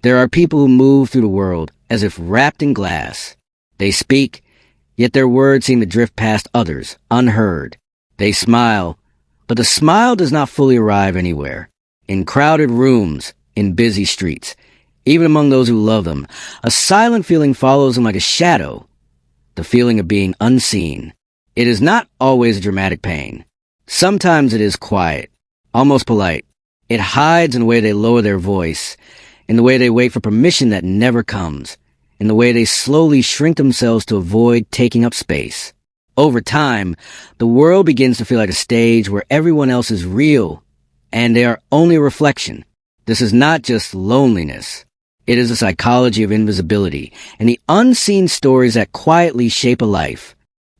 There are people who move through the world as if wrapped in glass. They speak, yet their words seem to drift past others, unheard. They smile, but the smile does not fully arrive anywhere. In crowded rooms, in busy streets, even among those who love them, a silent feeling follows them like a shadow, the feeling of being unseen. It is not always a dramatic pain. Sometimes it is quiet, almost polite. It hides in the way they lower their voice, in the way they wait for permission that never comes, in the way they slowly shrink themselves to avoid taking up space. Over time, the world begins to feel like a stage where everyone else is real, and they are only a reflection. This is not just loneliness. It is a psychology of invisibility, and the unseen stories that quietly shape a life.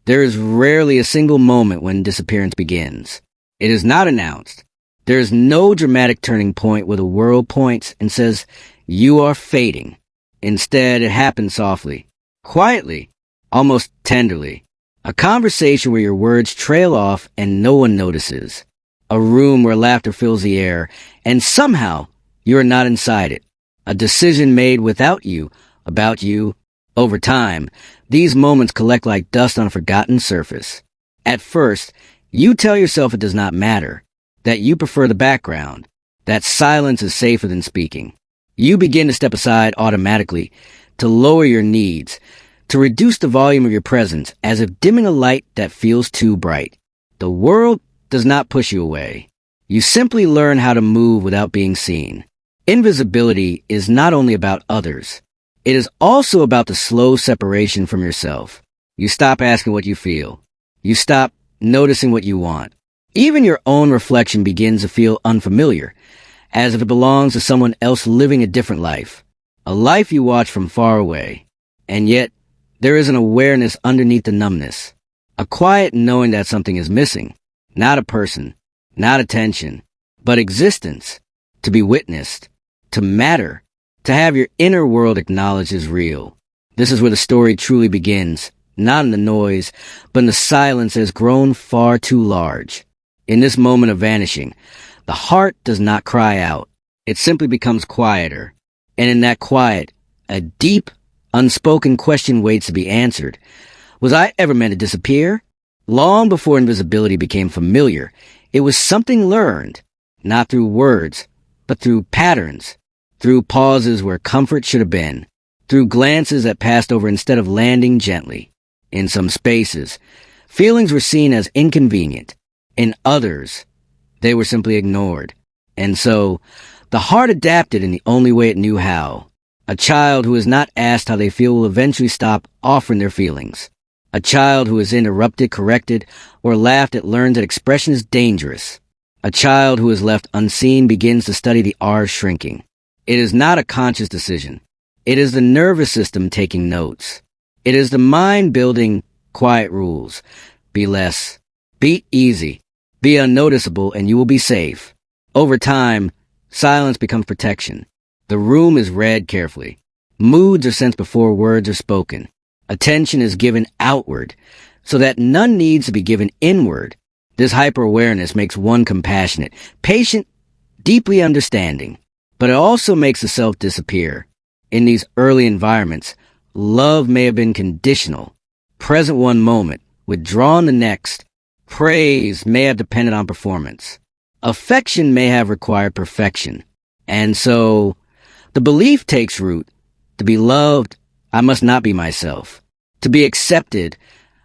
There is rarely a single moment when disappearance begins. It is not announced. There is no dramatic turning point where the world points and says, "You are fading." Instead, it happens softly, quietly, almost tenderly. A conversation where your words trail off and no one notices. A room where laughter fills the air, and somehow you are not inside it. A decision made without you, about you. Over time, these moments collect like dust on a forgotten surface. At first, you tell yourself it does not matter, that you prefer the background, that silence is safer than speaking. You begin to step aside automatically, to lower your needs, to reduce the volume of your presence, as if dimming a light that feels too bright. The world does not push you away. You simply learn how to move without being seen. Invisibility is not only about others. It is also about the slow separation from yourself. You stop asking what you feel. You stop noticing what you want. Even your own reflection begins to feel unfamiliar, as if it belongs to someone else living a different life, a life you watch from far away. And yet, there is an awareness underneath the numbness, a quiet knowing that something is missing, not a person, not attention, but existence, to be witnessed, to matter, to have your inner world acknowledged as real. This is where the story truly begins, not in the noise, but in the silence that has grown far too large. In this moment of vanishing, the heart does not cry out. It simply becomes quieter. And in that quiet, a deep, unspoken question waits to be answered. Was I ever meant to disappear? Long before invisibility became familiar, it was something learned, not through words, but through patterns, through pauses where comfort should have been, through glances that passed over instead of landing gently. In some spaces, feelings were seen as inconvenient. In others, they were simply ignored. And so, the heart adapted in the only way it knew how. A child who is not asked how they feel will eventually stop offering their feelings. A child who is interrupted, corrected, or laughed at learns that expression is dangerous. A child who is left unseen begins to study the R's shrinking. It is not a conscious decision. It is the nervous system taking notes. It is the mind building quiet rules. Be less. Be easy. Be unnoticeable and you will be safe. Over time, silence becomes protection. The room is read carefully. Moods are sensed before words are spoken. Attention is given outward, so that none needs to be given inward. This hyper-awareness makes one compassionate, patient, deeply understanding. But it also makes the self disappear. In these early environments, love may have been conditional, present one moment, withdrawn the next. Praise may have depended on performance. Affection may have required perfection. And so, the belief takes root. To be loved, I must not be myself. To be accepted,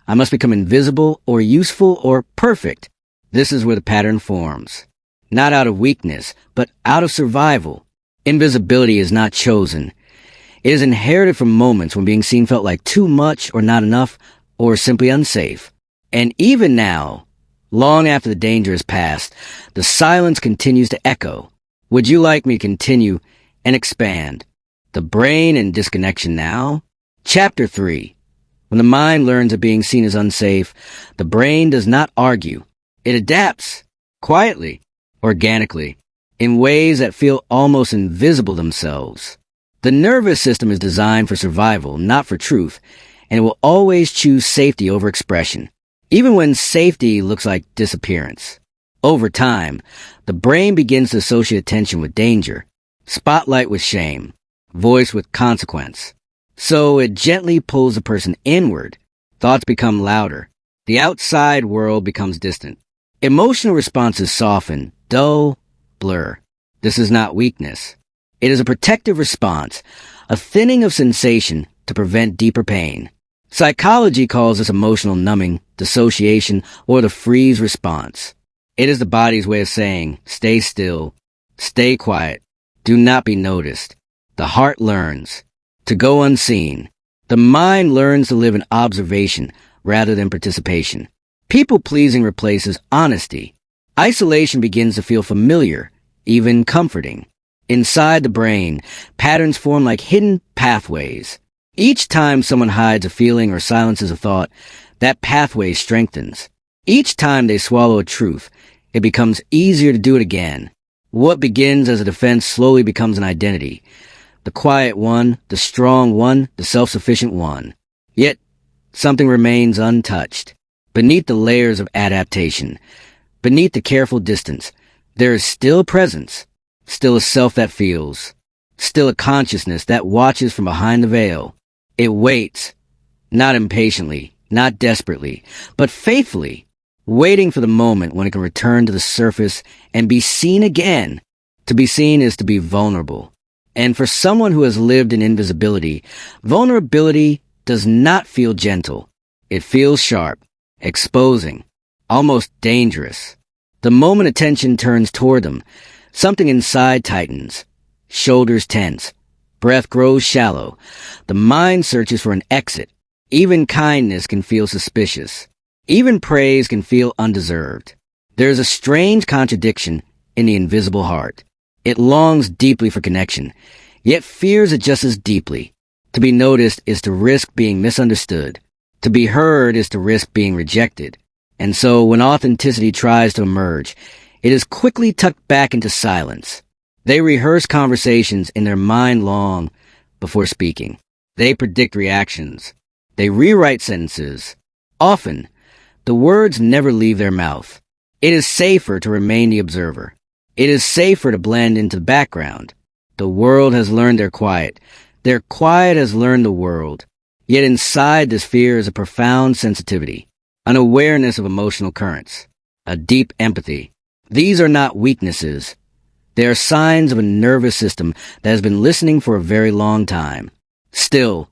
I must become invisible or useful or perfect. This is where the pattern forms. Not out of weakness, but out of survival. Invisibility is not chosen. It is inherited from moments when being seen felt like too much or not enough or simply unsafe. And even now, long after the danger has passed, the silence continues to echo. Would you like me to continue and expand? The brain and disconnection now? Chapter 3. When the mind learns that being seen is unsafe, the brain does not argue. It adapts, quietly, organically, in ways that feel almost invisible themselves. The nervous system is designed for survival, not for truth, and it will always choose safety over expression, even when safety looks like disappearance. Over time, the brain begins to associate attention with danger, spotlight with shame, voice with consequence. So it gently pulls the person inward. Thoughts become louder. The outside world becomes distant. Emotional responses soften, dull, blur. This is not weakness. It is a protective response, a thinning of sensation to prevent deeper pain. Psychology calls this emotional numbing, dissociation, or the freeze response. It is the body's way of saying, stay still, stay quiet, do not be noticed. The heart learns to go unseen. The mind learns to live in observation rather than participation. People-pleasing replaces honesty. Isolation begins to feel familiar, even comforting. Inside the brain, patterns form like hidden pathways. Each time someone hides a feeling or silences a thought, that pathway strengthens. Each time they swallow a truth, it becomes easier to do it again. What begins as a defense slowly becomes an identity. The quiet one, the strong one, the self-sufficient one. Yet, something remains untouched. Beneath the layers of adaptation, beneath the careful distance, there is still presence, still a self that feels, still a consciousness that watches from behind the veil. It waits, not impatiently, not desperately, but faithfully, waiting for the moment when it can return to the surface and be seen again. To be seen is to be vulnerable. And for someone who has lived in invisibility, vulnerability does not feel gentle. It feels sharp, exposing, almost dangerous. The moment attention turns toward them, something inside tightens, shoulders tense, breath grows shallow. The mind searches for an exit. Even kindness can feel suspicious. Even praise can feel undeserved. There is a strange contradiction in the invisible heart. It longs deeply for connection, yet fears it just as deeply. To be noticed is to risk being misunderstood. To be heard is to risk being rejected. And so when authenticity tries to emerge, it is quickly tucked back into silence. They rehearse conversations in their mind long before speaking. They predict reactions. They rewrite sentences. Often, the words never leave their mouth. It is safer to remain the observer. It is safer to blend into the background. The world has learned their quiet. Their quiet has learned the world. Yet inside this fear is a profound sensitivity, an awareness of emotional currents, a deep empathy. These are not weaknesses. They are signs of a nervous system that has been listening for a very long time. Still,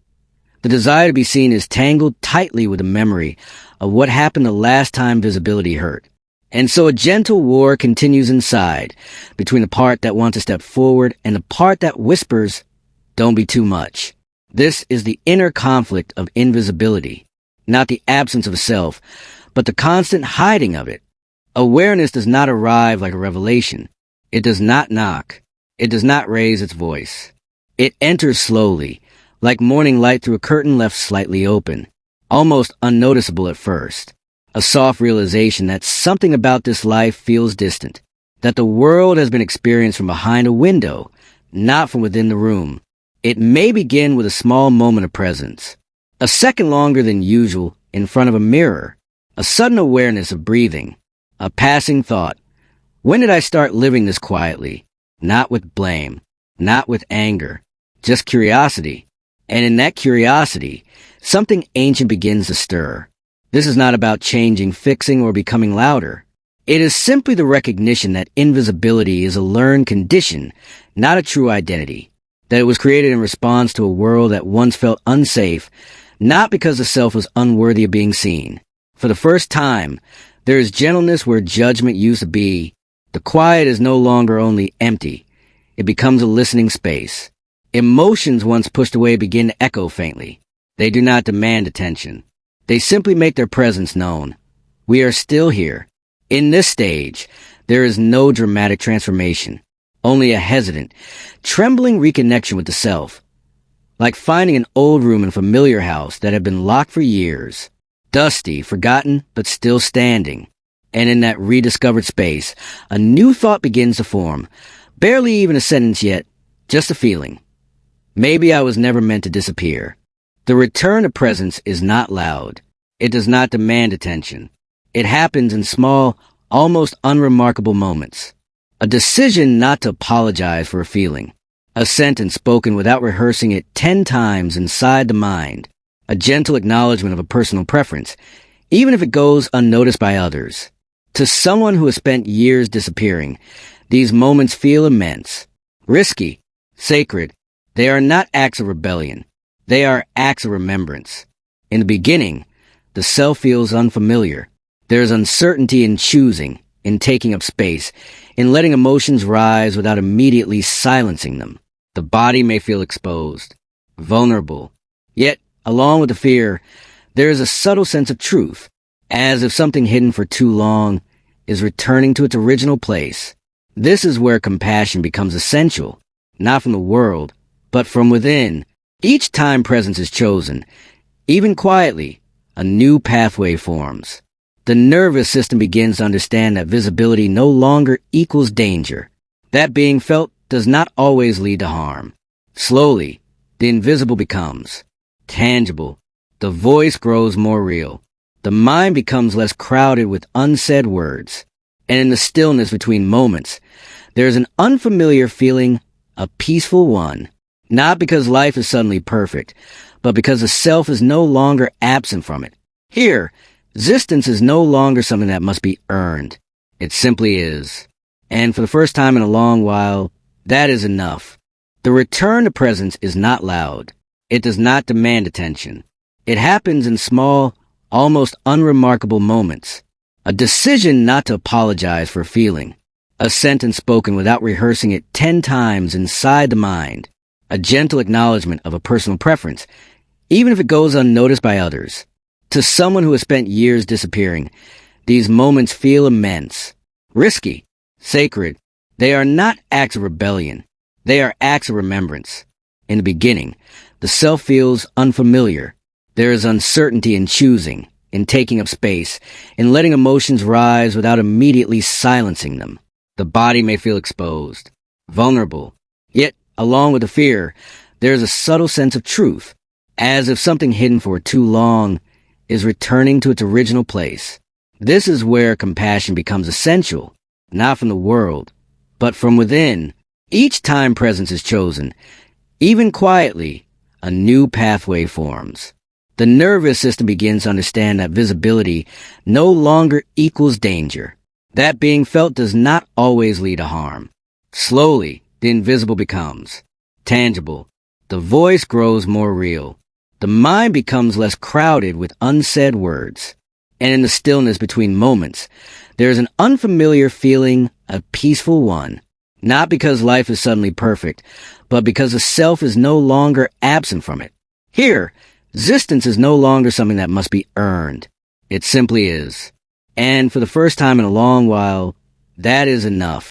the desire to be seen is tangled tightly with the memory of what happened the last time visibility hurt. And so a gentle war continues inside, between the part that wants to step forward and the part that whispers, don't be too much. This is the inner conflict of invisibility, not the absence of self, but the constant hiding of it. Awareness does not arrive like a revelation. It does not knock. It does not raise its voice. It enters slowly, like morning light through a curtain left slightly open, almost unnoticeable at first. A soft realization that something about this life feels distant, that the world has been experienced from behind a window, not from within the room. It may begin with a small moment of presence, a second longer than usual in front of a mirror, a sudden awareness of breathing, a passing thought. When did I start living this quietly? Not with blame, not with anger, just curiosity. And in that curiosity, something ancient begins to stir. This is not about changing, fixing, or becoming louder. It is simply the recognition that invisibility is a learned condition, not a true identity. That it was created in response to a world that once felt unsafe, not because the self was unworthy of being seen. For the first time, there is gentleness where judgment used to be. The quiet is no longer only empty. It becomes a listening space. Emotions once pushed away begin to echo faintly. They do not demand attention. They simply make their presence known. We are still here. In this stage, there is no dramatic transformation. Only a hesitant, trembling reconnection with the self. Like finding an old room in a familiar house that had been locked for years. Dusty, forgotten, but still standing. And in that rediscovered space, a new thought begins to form. Barely even a sentence yet, just a feeling. Maybe I was never meant to disappear. The return of presence is not loud. It does not demand attention. It happens in small, almost unremarkable moments. A decision not to apologize for a feeling. A sentence spoken without rehearsing it 10 times inside the mind. A gentle acknowledgement of a personal preference, even if it goes unnoticed by others. To someone who has spent years disappearing, these moments feel immense, risky, sacred. They are not acts of rebellion. They are acts of remembrance. In the beginning, the self feels unfamiliar. There is uncertainty in choosing, in taking up space, in letting emotions rise without immediately silencing them. The body may feel exposed, vulnerable. Yet, along with the fear, there is a subtle sense of truth, as if something hidden for too long is returning to its original place. This is where compassion becomes essential, not from the world, but from within. Each time presence is chosen, even quietly, a new pathway forms. The nervous system begins to understand that visibility no longer equals danger. That being felt does not always lead to harm. Slowly, the invisible becomes tangible. The voice grows more real. The mind becomes less crowded with unsaid words. And in the stillness between moments, there is an unfamiliar feeling, a peaceful one. Not because life is suddenly perfect, but because the self is no longer absent from it. Here, existence is no longer something that must be earned. It simply is. And for the first time in a long while, that is enough. The return to presence is not loud. It does not demand attention. It happens in small, almost unremarkable moments. A decision not to apologize for feeling. A sentence spoken without rehearsing it 10 times inside the mind. A gentle acknowledgement of a personal preference, even if it goes unnoticed by others. To someone who has spent years disappearing, these moments feel immense, risky, sacred. They are not acts of rebellion. They are acts of remembrance. In the beginning, the self feels unfamiliar. There is uncertainty in choosing, in taking up space, in letting emotions rise without immediately silencing them. The body may feel exposed, vulnerable. Yet, along with the fear, there is a subtle sense of truth, as if something hidden for too long is returning to its original place. This is where compassion becomes essential, not from the world, but from within. Each time presence is chosen, even quietly, a new pathway forms. The nervous system begins to understand that visibility no longer equals danger. That being felt does not always lead to harm. Slowly, the invisible becomes tangible. The voice grows more real. The mind becomes less crowded with unsaid words. And in the stillness between moments, there is an unfamiliar feeling, a peaceful one. Not because life is suddenly perfect, but because the self is no longer absent from it. Here, existence is no longer something that must be earned. It simply is. And for the first time in a long while, that is enough.